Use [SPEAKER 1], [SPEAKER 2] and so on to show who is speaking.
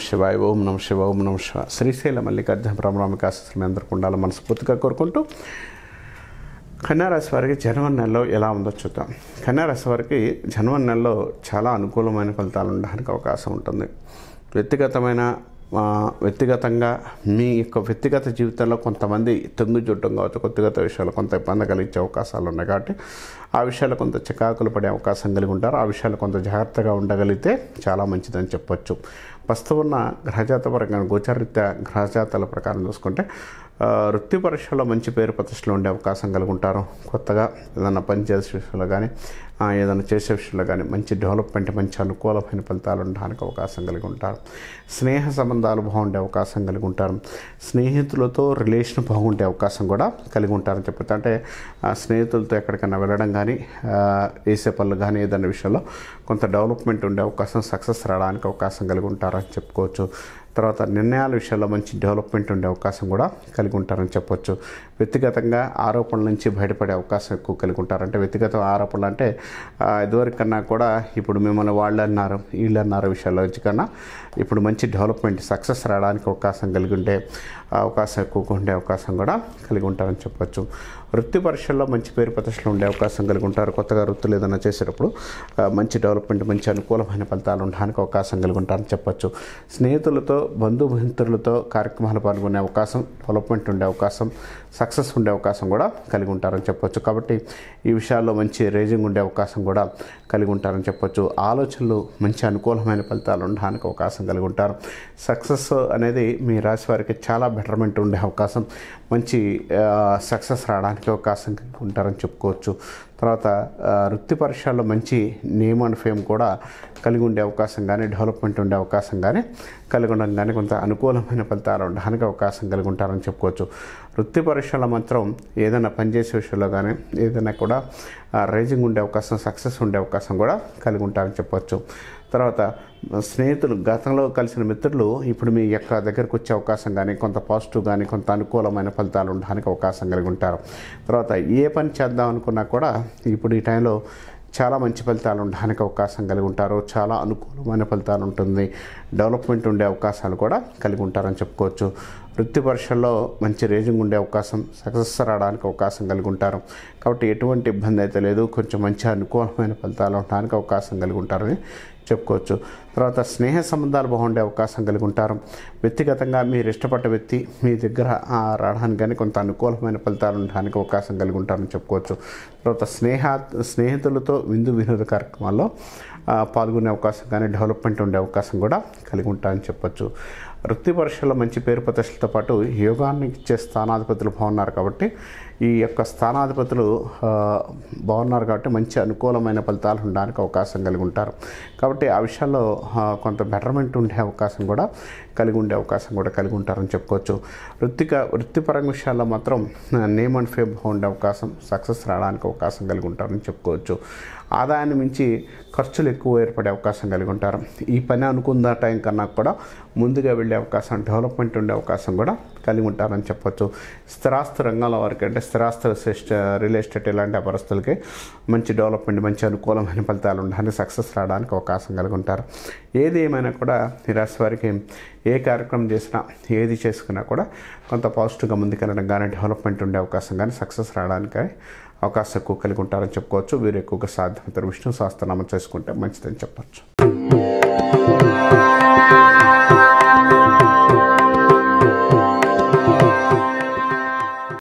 [SPEAKER 1] శివాయ. ఓం నమ శివాయ. ఓం నమ శివాయ. శ్రీశైల మల్లికార్జున పరమరామిక ఆశీస్సులు మీ అందరికీ ఉండాలని మనస్ఫూర్తిగా కోరుకుంటూ కన్యారాశి వారికి జనవరి నెలలో ఎలా ఉందో చూద్దాం. కన్యారాశి వారికి జనవరి నెలలో చాలా అనుకూలమైన ఫలితాలు ఉండడానికి అవకాశం ఉంటుంది. వ్యక్తిగతంగా మీ యొక్క వ్యక్తిగత జీవితంలో కొంతమంది తొంగి చూడటం కావచ్చు, వ్యక్తిగత విషయాలు కొంత ఇబ్బంది కలిగించే అవకాశాలు ఉన్నాయి. కాబట్టి ఆ విషయాలు కొంత చికాకులు పడే అవకాశం కలిగి ఉంటారు. ఆ విషయాలు కొంత జాగ్రత్తగా ఉండగలిగితే చాలా మంచిదని చెప్పొచ్చు. ప్రస్తుతం ఉన్న గ్రహజాత పరంగా గోచారరీత్యా గ్రహజాతాల ప్రకారం చూసుకుంటే వృత్తి పరీక్షలో మంచి పేరు ప్రతిష్టలు ఉండే అవకాశం కలిగి ఉంటారు. కొత్తగా ఏదైనా పని చేసే విషయంలో కానీ ఏదైనా చేసే విషయంలో కానీ మంచి డెవలప్మెంట్, మంచి అనుకూలమైన ఫలితాలు ఉండడానికి అవకాశం కలిగి ఉంటారు. స్నేహ సంబంధాలు బాగుండే అవకాశం కలిగి ఉంటారు. స్నేహితులతో రిలేషన్ బాగుండే అవకాశం కూడా కలిగి ఉంటారని చెప్పచ్చు. అంటే స్నేహితులతో ఎక్కడికైనా వెళ్ళడం కానీ వేసే పనులు కానీ ఏదైనా విషయంలో కొంత డెవలప్మెంట్ ఉండే అవకాశం, సక్సెస్ రావడానికి అవకాశం కలిగి ఉంటారని చెప్పుకోవచ్చు. తర్వాత నిర్ణయాల విషయాల్లో మంచి డెవలప్మెంట్ ఉండే అవకాశం కూడా కలిగి ఉంటారని చెప్పొచ్చు. వ్యక్తిగతంగా ఆరోపణల నుంచి బయటపడే అవకాశం ఎక్కువ కలిగి ఉంటారు. అంటే వ్యక్తిగత ఆరోపణలు అంటే ఇదివరకు కన్నా కూడా ఇప్పుడు మిమ్మల్ని వాళ్ళు అన్నారు వీళ్ళు అన్నారు విషయాల్లో కన్నా ఇప్పుడు మంచి డెవలప్మెంట్, సక్సెస్ రావడానికి అవకాశం కలిగి ఉండే అవకాశం ఎక్కువగా ఉండే అవకాశం కూడా కలిగి ఉంటారని చెప్పొచ్చు. వృత్తి పరీక్షల్లో మంచి పేరు ప్రతిష్టలు ఉండే అవకాశం కలిగి ఉంటారు. కొత్తగా వృత్తులు ఏదైనా చేసేటప్పుడు మంచి డెవలప్మెంట్, మంచి అనుకూలమైన ఫలితాలు ఉండడానికి అవకాశం కలిగి ఉంటారని చెప్పొచ్చు. స్నేహితులతో, బంధుమిత్రులతో కార్యక్రమాలు పాల్గొనే అవకాశం, డెవలప్మెంట్ ఉండే అవకాశం, సక్సెస్ ఉండే అవకాశం కూడా కలిగి ఉంటారని చెప్పొచ్చు. కాబట్టి ఈ విషయాల్లో మంచి రేజింగ్ ఉండే అవకాశం కూడా కలిగి ఉంటారని చెప్పొచ్చు. ఆలోచనలు మంచి అనుకూలమైన ఫలితాలు ఉండడానికి అవకాశం కలిగి ఉంటారు. సక్సెస్ అనేది మీ రాశి వారికి చాలా బెటర్మెంట్ ఉండే అవకాశం, మంచి సక్సెస్ రావడానికి అవకాశం కలిగి ఉంటారని చెప్పుకోవచ్చు. తర్వాత వృత్తి పరీక్షల్లో మంచి నేమ్ అండ్ ఫేమ్ కూడా కలిగి ఉండే అవకాశం కానీ, డెవలప్మెంట్ ఉండే అవకాశం కానీ కలిగి ఉండడం కానీ కొంత అనుకూలమైన ఫలితాలు ఉండడానికి అవకాశం కలిగి ఉంటారని చెప్పుకోవచ్చు. వృత్తి పరీక్షల మాత్రం ఏదైనా పనిచేసే విషయంలో కానీ ఏదైనా కూడా రైజింగ్ ఉండే అవకాశం, సక్సెస్ ఉండే అవకాశం కూడా కలిగి ఉంటారని చెప్పొచ్చు. తర్వాత స్నేహితులు, గతంలో కలిసిన మిత్రులు ఇప్పుడు మీ యొక్క దగ్గరకు వచ్చే అవకాశం కానీ, కొంత పాజిటివ్ కానీ కొంత అనుకూలమైన ఫలితాలు ఉండడానికి అవకాశం కలిగి ఉంటారు. తర్వాత ఏ పని చేద్దాం అనుకున్నా కూడా ఇప్పుడు ఈ టైంలో చాలా మంచి ఫలితాలు ఉండడానికి అవకాశం కలిగి ఉంటారు. చాలా అనుకూలమైన ఫలితాలు ఉంటుంది. డెవలప్మెంట్ ఉండే అవకాశాలు కూడా కలిగి ఉంటారని చెప్పుకోవచ్చు. వృత్తి పరీక్షల్లో మంచి రేజింగ్ ఉండే అవకాశం, సక్సెస్ రావడానికి అవకాశం కలిగి ఉంటారు. కాబట్టి ఎటువంటి ఇబ్బంది అయితే లేదు. కొంచెం మంచి అనుకూలమైన ఫలితాలు ఉండడానికి అవకాశం కలిగి ఉంటారని చెప్పుకోవచ్చు. తర్వాత స్నేహ సంబంధాలు బాగుండే అవకాశం కలిగి ఉంటారు. వ్యక్తిగతంగా మీరు ఇష్టపడ్డ వ్యక్తి మీ దగ్గర రావడానికి కానీ కొంత అనుకూలమైన ఫలితాలు ఉండడానికి అవకాశం కలిగి ఉంటారని చెప్పుకోవచ్చు. తర్వాత స్నేహితులతో విందు వినోద కార్యక్రమాల్లో పాల్గొనే అవకాశం కానీ, డెవలప్మెంట్ ఉండే అవకాశం కూడా కలిగి ఉంటారని చెప్పొచ్చు. వృత్తి పరీక్షల్లో మంచి పేరు ప్రతిష్టలతో పాటు యోగాన్ని ఇచ్చే స్థానాధిపతులు బాగున్నారు. కాబట్టి ఈ యొక్క స్థానాధిపతులు బాగున్నారు కాబట్టి మంచి అనుకూలమైన ఫలితాలు ఉండడానికి అవకాశం కలిగి ఉంటారు. కాబట్టి ఆ విషయాల్లో కొంత బెటర్మెంట్ ఉండే అవకాశం కూడా కలిగి ఉండే అవకాశం కూడా కలిగి ఉంటారని చెప్పుకోవచ్చు. వృత్తిపరంగా విషయాల్లో మాత్రం నేమ్ అండ్ ఫేమ్ బాగుండే అవకాశం, సక్సెస్ రావడానికి అవకాశం కలిగి ఉంటారని చెప్పుకోవచ్చు. ఆదాయాన్ని మించి ఖర్చులు ఎక్కువ ఏర్పడే అవకాశం కలిగి ఉంటారు. ఈ పని అనుకున్న టైం కన్నా కూడా ముందుగా వెళ్ళే అవకాశం, డెవలప్మెంట్ ఉండే అవకాశం కూడా కలిగి ఉంటారని చెప్పొచ్చు. స్థిరాస్తి రంగంలో వారికి అంటే స్థిరాస్తి, రియల్ ఎస్టేట్ ఇలాంటి పరిస్థితులకి మంచి డెవలప్మెంట్, మంచి అనుకూలమైన ఫలితాలు ఉండడానికి, సక్సెస్ రావడానికి అవకాశం కలిగి ఉంటారు. ఏది ఏమైనా కూడా ఈ రాశి వారికి ఏ కార్యక్రమం చేసినా, ఏది చేసుకున్నా కూడా కొంత పాజిటివ్గా ముందుకెళ్ళడం కానీ, డెవలప్మెంట్ ఉండే అవకాశం కానీ, సక్సెస్ రావడానికి అవకాశం ఎక్కువ కలిగి ఉంటారని చెప్పుకోవచ్చు. వీరు ఎక్కువగా సాధ్యమైతే విష్ణు సహస్రనామం చేసుకుంటే మంచిదని చెప్పచ్చు.